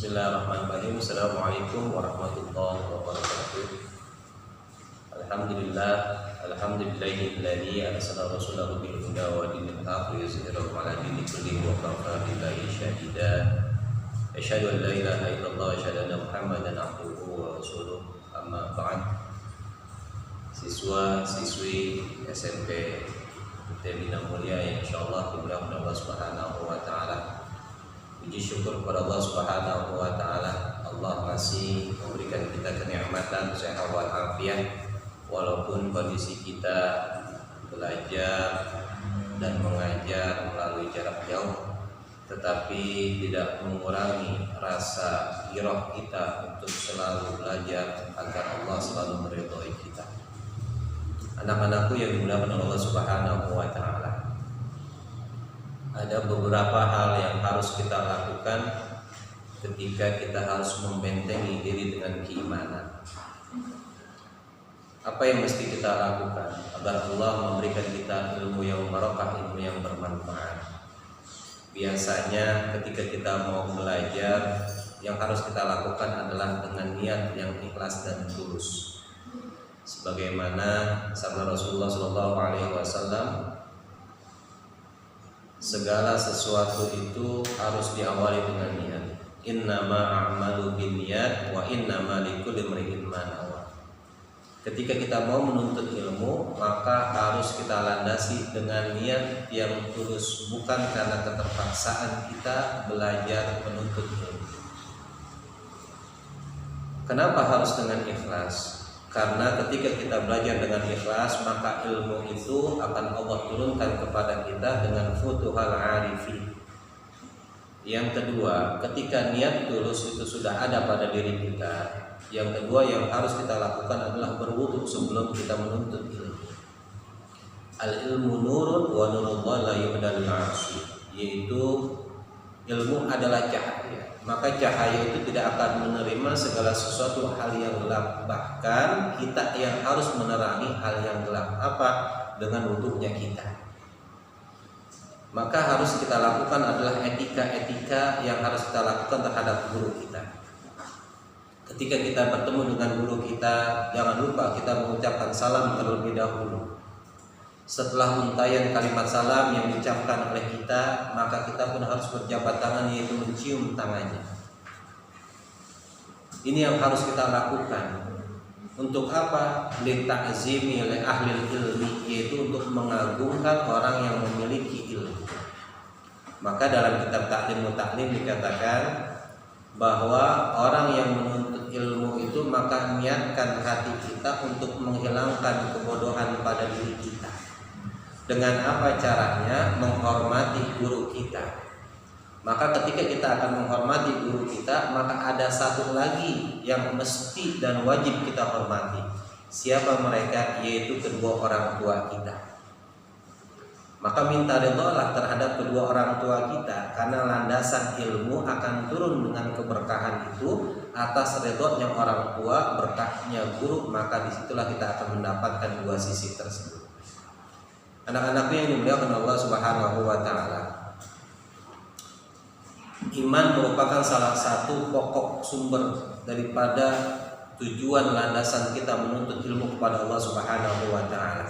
Bismillahirrahmanirrahim. Assalamualaikum warahmatullahi wabarakatuh. Alhamdulillahilladzi arsala rasulahu bil huda wa dinil haqq liyuzhirahu 'ala dini kullihi wa kafa billahi shahida. Asyhadu an la ilaha illallah wa asyhadu anna Muhammadan 'abduhu wa rasuluh. Amma ba'd. Siswa-siswi SMP Bina Mulia yang insyaallah dimuliakan Allah Subhanahu wa taala. Puji syukur kepada Allah Subhanahu wa taala. Allah masih memberikan kita kenikmatan sehat walafiat walaupun kondisi kita belajar dan mengajar melalui jarak jauh, tetapi tidak mengurangi rasa girah kita untuk selalu belajar agar Allah selalu meridhai kita. Anak-anakku yang dimuliakan Allah Subhanahu wa taala, ada beberapa hal yang harus kita lakukan ketika kita harus membentengi diri dengan keimanan. Apa yang mesti kita lakukan agar Allah memberikan kita ilmu yang barokah, ilmu yang bermanfaat? Biasanya ketika kita mau belajar, yang harus kita lakukan adalah dengan niat yang ikhlas dan tulus. Sebagaimana sabda Rasulullah SAW, segala sesuatu itu harus diawali dengan niat. Innama a'malu binniyat wa innama likulli imri'in ma nawa. Ketika kita mau menuntut ilmu, maka harus kita landasi dengan niat yang tulus, bukan karena keterpaksaan kita belajar menuntut ilmu. Kenapa harus dengan ikhlas? Karena ketika kita belajar dengan ikhlas, maka ilmu itu akan Allah turunkan kepada kita dengan futuhal arifin. Yang kedua, ketika niat tulus itu sudah ada pada diri kita, yang kedua yang harus kita lakukan adalah berwudu sebelum kita menuntut ilmu. Al-ilmu nurun wa nurullah la yuhdal ma'asi, yaitu ilmu adalah cahaya. Maka cahaya itu tidak akan menerima segala sesuatu hal yang gelap. Bahkan kita yang harus menerangi hal yang gelap. Apa? Dengan wudunya kita. Maka harus kita lakukan adalah etika-etika yang harus kita lakukan terhadap guru kita. Ketika kita bertemu dengan guru kita, jangan lupa kita mengucapkan salam terlebih dahulu. Setelah untayan kalimat salam yang diucapkan oleh kita, maka kita pun harus berjabat tangan, yaitu mencium tangannya. Ini yang harus kita lakukan. Untuk apa? Li'ta'zimi li ahli ilmi, yaitu untuk mengagungkan orang yang memiliki ilmu. Maka dalam kitab Ta'lim Ta'lim dikatakan bahwa orang yang menuntut ilmu itu maka niatkan hati kita untuk menghilangkan kebodohan pada diri kita. Dengan apa caranya? Menghormati guru kita. Maka ketika kita akan menghormati guru kita, maka ada satu lagi yang mesti dan wajib kita hormati. Siapa mereka? Yaitu kedua orang tua kita. Maka minta ridholah terhadap kedua orang tua kita, karena landasan ilmu akan turun dengan keberkahan itu atas ridhonya orang tua, berkahnya guru. Maka disitulah kita akan mendapatkan dua sisi tersebut. Anak-anakku yang dimuliakan Allah Subhanahu wa taala, iman merupakan salah satu pokok sumber daripada tujuan landasan kita menuntut ilmu kepada Allah Subhanahu wa taala.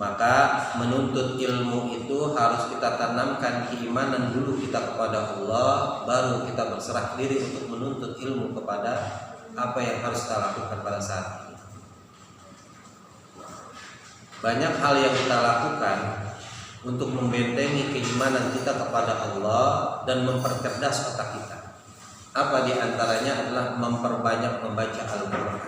Maka menuntut ilmu itu harus kita tanamkan keimanan dulu kita kepada Allah, baru kita berserah diri untuk menuntut ilmu kepada apa yang harus kita lakukan pada saat ini. Banyak hal yang kita lakukan untuk membentengi keimanan kita kepada Allah dan mempercerdas otak kita. Apa di antaranya adalah memperbanyak membaca Al-Quran.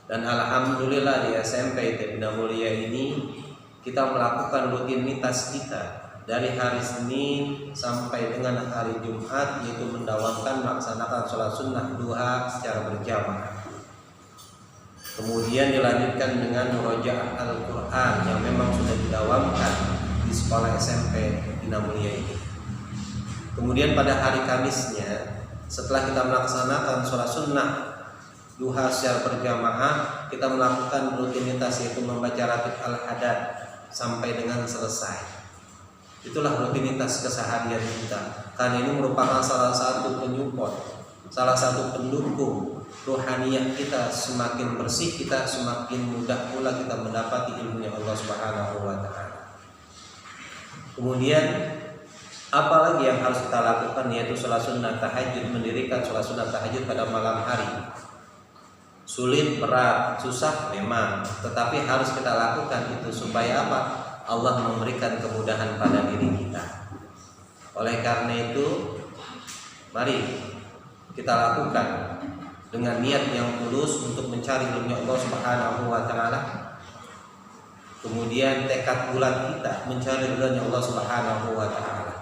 Dan alhamdulillah di SMP Bina Mulia ini kita melakukan rutinitas kita dari hari Senin sampai dengan hari Jumat, yaitu mendawamkan melaksanakan sholat sunnah duha secara berjamaah. Kemudian dilanjutkan dengan murojaah Al-Quran yang memang sudah didawamkan di sekolah SMP Bina Mulia ini. Kemudian pada hari Kamisnya, setelah kita melaksanakan sholat sunnah duha secara berjamaah, kita melakukan rutinitas yaitu membaca ratib al-hadad sampai dengan selesai. Itulah rutinitas keseharian kita. Karena ini merupakan salah satu penyupport, salah satu pendukung rohaniyah kita. Semakin bersih kita, semakin mudah pula kita mendapati ilmunya Allah Subhanahu wa taala. Kemudian apalagi yang harus kita lakukan, yaitu sholat sunnah tahajud, mendirikan sholat sunnah tahajud pada malam hari. Sulit, berat, susah memang, tetapi harus kita lakukan itu supaya apa? Allah memberikan kemudahan pada diri kita. Oleh karena itu, mari kita lakukan dengan niat yang tulus untuk mencari ilmunya Allah Subhanahu wa taala. Kemudian tekad bulat kita mencari ridhonya Allah Subhanahu wa taala.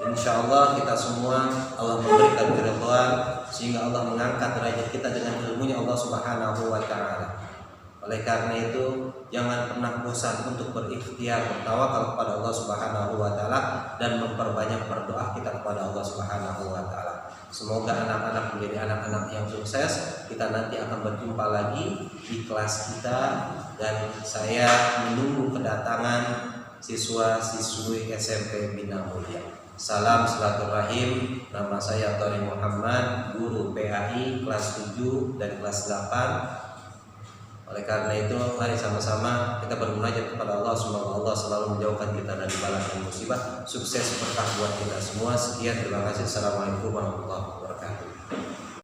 Insya Allah kita semua Allah memberikan keridhaan sehingga Allah mengangkat derajat kita dengan ilmunya Allah Subhanahu wa taala. Oleh karena itu jangan pernah bosan untuk berikhtiar, bertawakal kepada Allah Subhanahu wa taala dan memperbanyak berdoa kita kepada Allah Subhanahu wa taala. Semoga anak-anak menjadi anak-anak yang sukses. Kita nanti akan berjumpa lagi di kelas kita dan saya menunggu kedatangan siswa-siswi SMP Bina Mulia. Salam silaturahim. Nama saya Tori Muhammad, guru PAI kelas 7 dan kelas 8. Oleh karena itu mari sama-sama kita bermunajat kepada Allah. Semoga Allah selalu menjauhkan kita dari bala dan musibah. Sukses berkah buat kita semua. Sekian, terima kasih. Assalamualaikum warahmatullahi wabarakatuh.